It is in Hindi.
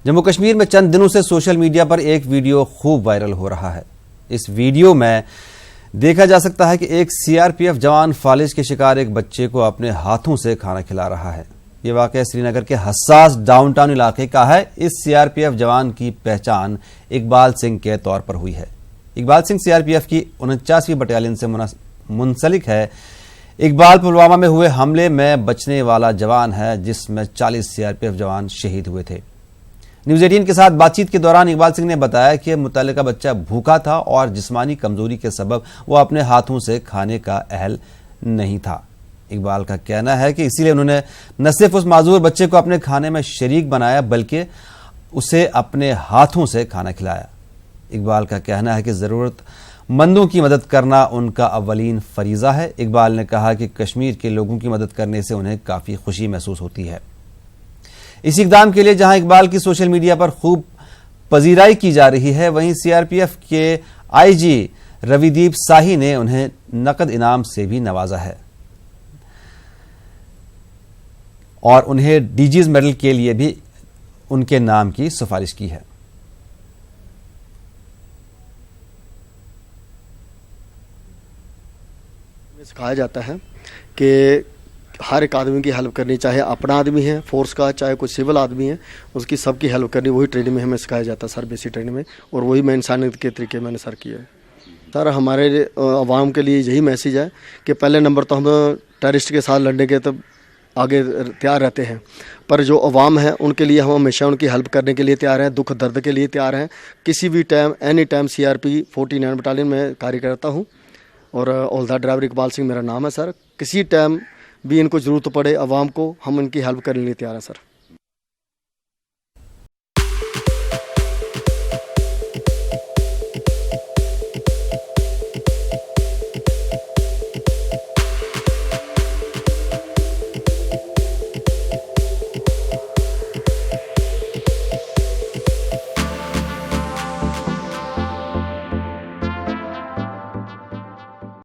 जम्मू कश्मीर में चंद दिनों से सोशल मीडिया पर एक वीडियो खूब वायरल हो रहा है। इस वीडियो में देखा जा सकता है कि एक सीआरपीएफ जवान फालिज के शिकार एक बच्चे को अपने हाथों से खाना खिला रहा है। ये वाकया श्रीनगर के हसास डाउनटाउन इलाके का है। इस सीआरपीएफ जवान की पहचान इकबाल सिंह के तौर पर हुई है। इकबाल सिंह सीआरपीएफ की 49वीं बटालियन से मुंसलिक है। इकबाल पुलवामा में हुए हमले में बचने वाला जवान है, जिसमें 40 सीआरपीएफ जवान शहीद हुए थे। न्यूज़ 18 के साथ बातचीत के दौरान इकबाल सिंह ने बताया कि मुतल्लिका बच्चा भूखा था और जिस्मानी कमजोरी के सबब वो अपने हाथों से खाने का अहल नहीं था। इकबाल का कहना है कि इसीलिए उन्होंने न सिर्फ उस माजूर बच्चे को अपने खाने में शरीक बनाया, बल्कि उसे अपने हाथों से खाना खिलाया। इकबाल का कहना है कि ज़रूरतमंदों की मदद करना उनका अव्वलीन फरीज़ा है। इकबाल ने कहा कि कश्मीर के लोगों की मदद करने से उन्हें काफ़ी खुशी महसूस होती है। इस इक़दाम के लिए जहां इकबाल की सोशल मीडिया पर खूब पजीराई की जा रही है, वहीं सीआरपीएफ के आईजी रविदीप शाही ने उन्हें नकद इनाम से भी नवाजा है और उन्हें डीजीज मेडल के लिए भी उनके नाम की सिफारिश की है। सिखाया जाता है कि हर एक आदमी की हेल्प करनी, चाहे अपना आदमी है फोर्स का, चाहे कोई सिविल आदमी है, उसकी सबकी हेल्प करनी। वही ट्रेनिंग में हमें सिखाया जाता है सर, बेसिक ट्रेनिंग में, और वही मैं इंसानियत के तरीके मैंने सर किया है। सर हमारे अवाम के लिए यही मैसेज है कि पहले नंबर तो हम टेररिस्ट के साथ लड़ने के तब आगे तैयार रहते हैं, पर जो अवाम है उनके लिए हम हमेशा उनकी हेल्प करने के लिए तैयार हैं, दुख दर्द के लिए तैयार हैं। किसी भी time any time CRP 49 battalion में कार्य करता हूँ और हौलदार ड्राइवर इकबाल सिंह मेरा नाम है सर। किसी टाइम भी इनको ज़रूरत पड़े अवाम को, हम इनकी हेल्प करने के लिए तैयार हैं सर।